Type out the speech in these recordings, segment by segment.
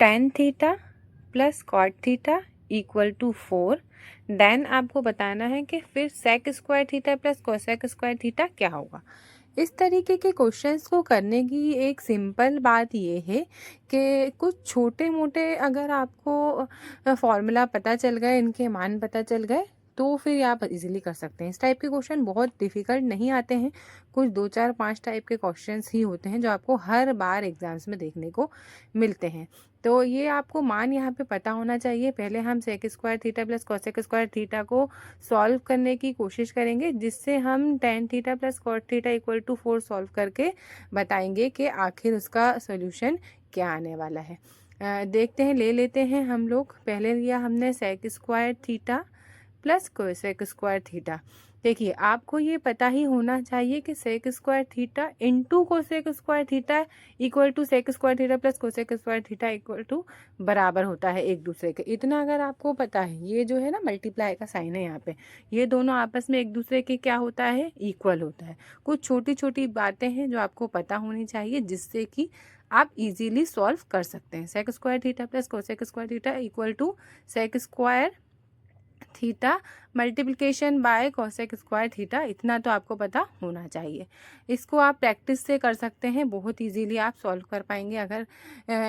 tan theta plus cot theta equal to 4। Then आपको बताना है कि फिर sec square theta plus cosec square theta क्या होगा। इस तरीके के क्वेश्चंस को करने की एक सिंपल बात ये है कि कुछ छोटे मोटे अगर आपको फॉर्मूला पता चल गए, इनके मान पता चल गए, तो फिर आप इजीली कर सकते हैं। इस टाइप के क्वेश्चन बहुत डिफ़िकल्ट नहीं आते हैं। कुछ 2 4 5 टाइप के क्वेश्चंस ही होते हैं जो आपको हर बार एग्जाम्स में देखने को मिलते हैं। तो ये आपको मान यहाँ पे पता होना चाहिए। पहले हम sec square theta plus cosec square theta को सॉल्व करने की कोशिश करेंगे, जिससे हम tan theta plus cot theta equal to 4 solve करके बताएंगे कि आखिर उसका सोल्यूशन क्या आने वाला है। देखते हैं, ले लेते हैं हम लोग। पहले लिया हमने sec square theta plus cosec square theta. देखिए, आपको ये पता ही होना चाहिए कि sec square theta into cosec square theta equal to sec square theta plus cosec square theta equal to बराबर होता है एक दूसरे के। इतना अगर आपको पता है, ये जो है ना मल्टीप्लाई का साइन है यहाँ पे, ये दोनों आपस में एक दूसरे के क्या होता है, इक्वल होता है। कुछ छोटी छोटी बातें हैं जो आपको पता होनी चाहिए, जिससे कि आप इजीली सॉल्व कर सकते हैं। Sec square theta plus cosec square theta equal to sec square theta multiplication by cosec square theta, इतना तो आपको पता होना चाहिए। इसको आप प्रैक्टिस से कर सकते हैं, बहुत इजीली आप सॉल्व कर पाएंगे। अगर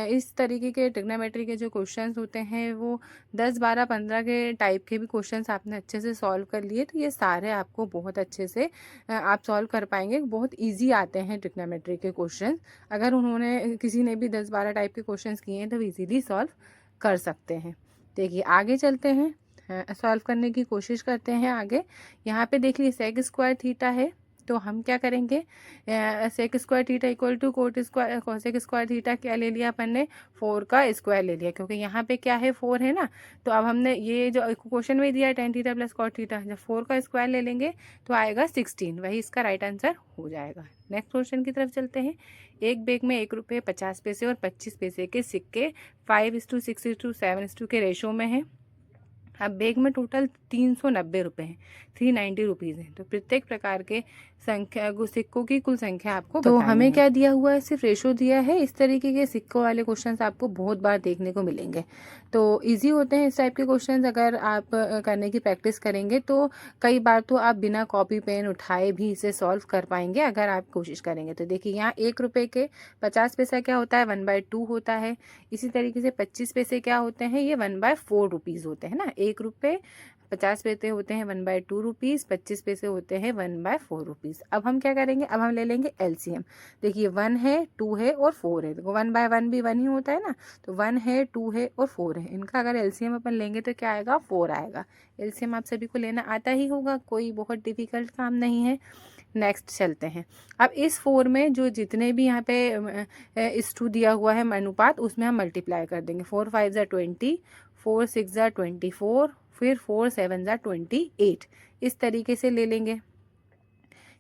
इस तरीके के ट्रिग्नोमेट्री के जो क्वेश्चंस होते हैं वो 10 12 15 के टाइप के भी क्वेश्चंस आपने अच्छे से सॉल्व कर लिए, तो ये सारे आपको बहुत अच्छे से आप सॉल्व कर पाएंगे। बहुत ईजी आते हैं ट्रिग्नोमेट्री के क्वेश्चन। अगर उन्होंने किसी ने भी 10 12 टाइप के क्वेश्चन किए हैं तो ईजीली सॉल्व कर सकते हैं। देखिए, आगे चलते हैं, सॉल्व करने की कोशिश करते हैं आगे। यहाँ पे देख लीजिए सेक स्क्वायर थीटा है, तो हम क्या करेंगे, sec square theta equal to cot square cosec square theta क्या ले लिया अपन ने, 4 का स्क्वायर ले लिया, क्योंकि यहाँ पे क्या है 4 है ना। तो अब हमने ये जो क्वेश्चन में दिया है tan theta plus cot theta, जब 4 का स्क्वायर ले लेंगे तो आएगा 16, वही इसका राइट आंसर हो जाएगा। नेक्स्ट क्वेश्चन की तरफ चलते हैं। एक बैग में 1 रुपये 50 पैसे और 25 पैसे के सिक्के 5:6:7 के रेशो में है। अब बैग में टोटल 390 रुपये हैं, 390 रुपीज़ हैं। तो प्रत्येक प्रकार के सिक्कों की कुल संख्या आपको तो हमें क्या दिया हुआ है, सिर्फ रेशो दिया है। इस तरीके के सिक्कों वाले क्वेश्चंस आपको बहुत बार देखने को मिलेंगे, तो इजी होते हैं इस टाइप के क्वेश्चंस। अगर आप करने की प्रैक्टिस करेंगे तो कई बार तो आप बिना कॉपी पेन उठाए भी इसे सॉल्व कर पाएंगे, अगर आप कोशिश करेंगे तो। देखिए, यहाँ 1 रुपये के 50 पैसा क्या होता है, 1/2 होता है। इसी तरीके से 25 पैसे क्या होते हैं, ये 1/4 रुपीज़ होते हैं ना। 1 रुपये 50 पैसे होते हैं 1/2 रुपीज़, 25 पैसे होते हैं 1/4 रुपीज़। अब हम क्या करेंगे, अब हम ले लेंगे एलसीएम। देखिए, 1 है, 2 है और 4 है। देखो 1/1 भी 1 ही होता है ना, तो 1 है, 2 है और 4 है। इनका अगर एलसीएम अपन लेंगे तो क्या आएगा, 4 आएगा। एलसीएम आप सभी को लेना आता ही होगा, कोई बहुत डिफिकल्ट काम नहीं है। नेक्स्ट चलते हैं। अब इस 4 में जो जितने भी यहाँ पे इस 2 दिया हुआ है अनुपात, उसमें हम मल्टीप्लाई कर देंगे। 4 5 ज़ा 20, 4 6 ज़ा 24, फिर 4 7 ज़ा 28, इस तरीके से ले लेंगे।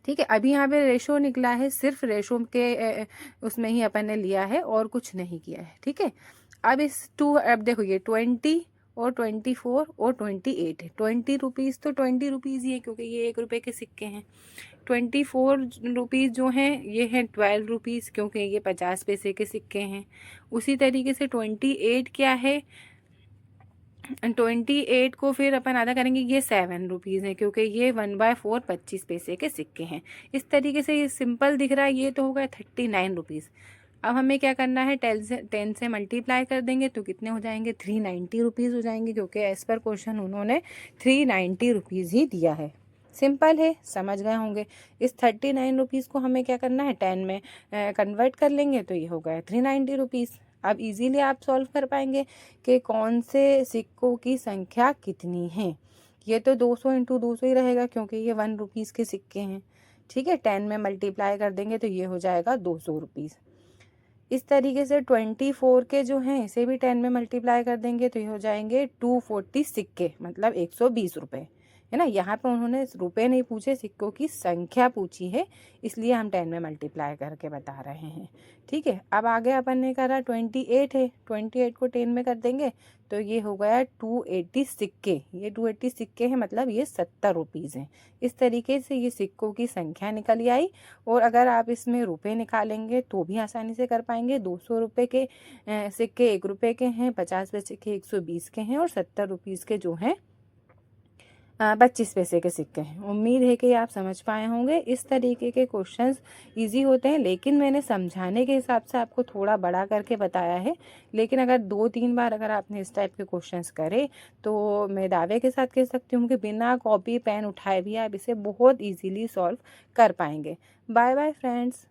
ठीक है, अभी यहाँ पे रेशो निकला है, सिर्फ रेशो के उसमें ही अपन ने लिया है और कुछ नहीं किया है। ठीक है, अब इस 2, अब देखो ये 20 और 24 और 28 है। 20 रुपीज़ तो 20 रुपीज़ ही है, क्योंकि ये 1 रुपये के सिक्के हैं। 24 रुपीज़ जो हैं ये हैं 12 रुपीज़, क्योंकि ये 50 पैसे के सिक्के हैं। उसी तरीके से 28 क्या है, 28 को फिर अपन आधा करेंगे, ये 7 रुपीज़ है, क्योंकि ये 1/4 25 पैसे के सिक्के हैं। इस तरीके से ये सिंपल दिख रहा है, ये तो होगा 39 रुपीज़। अब हमें क्या करना है, 10 से मल्टीप्लाई कर देंगे तो कितने हो जाएंगे, 390 रुपीज़ हो जाएंगे, क्योंकि एज़ पर क्वेश्चन उन्होंने 390 रुपीज़ ही दिया है। सिंपल है, समझ गए होंगे। इस 39 रुपीज़ को हमें क्या करना है, 10 में कन्वर्ट कर लेंगे तो ये हो गया 390 रुपीज़। अब इजीली आप सॉल्व कर पाएंगे कि कौन से सिक्कों की संख्या कितनी है। ये तो 200 × 200 ही रहेगा, क्योंकि ये 1 रुपीज़ के सिक्के हैं। ठीक है, 10 में मल्टीप्लाई कर देंगे तो ये हो जाएगा 200 रुपीज़। इस तरीके से 24 के जो हैं इसे भी 10 में मल्टीप्लाई कर देंगे तो ये हो जाएंगे 240 सिक्के, मतलब 120 रुपये। है ना। यहाँ पे उन्होंने रुपए नहीं पूछे, सिक्कों की संख्या पूछी है, इसलिए हम 10 में मल्टीप्लाई करके बता रहे हैं। ठीक है, अब आगे अपन ने करा 28 है, 28 को 10 में कर देंगे तो ये हो गया 280 सिक्के। ये 280 सिक्के हैं, मतलब ये 70 रुपीज़ हैं। इस तरीके से ये सिक्कों की संख्या निकल आई। और अगर आप इसमें रुपए निकालेंगे तो भी आसानी से कर पाएंगे। 200 रुपये के सिक्के 1 रुपये के हैं, 50 पैसे के 120 के हैं, और 70 रुपीज़ के जो हैं 25 पैसे के सिक्के हैं। उम्मीद है कि आप समझ पाए होंगे। इस तरीके के क्वेश्चंस इजी होते हैं, लेकिन मैंने समझाने के हिसाब से आपको थोड़ा बड़ा करके बताया है। लेकिन अगर 2-3 बार अगर आपने इस टाइप के क्वेश्चंस करे तो मैं दावे के साथ कह सकती हूँ कि बिना कॉपी पेन उठाए भी आप इसे बहुत ईजीली सॉल्व कर पाएंगे। Bye bye friends.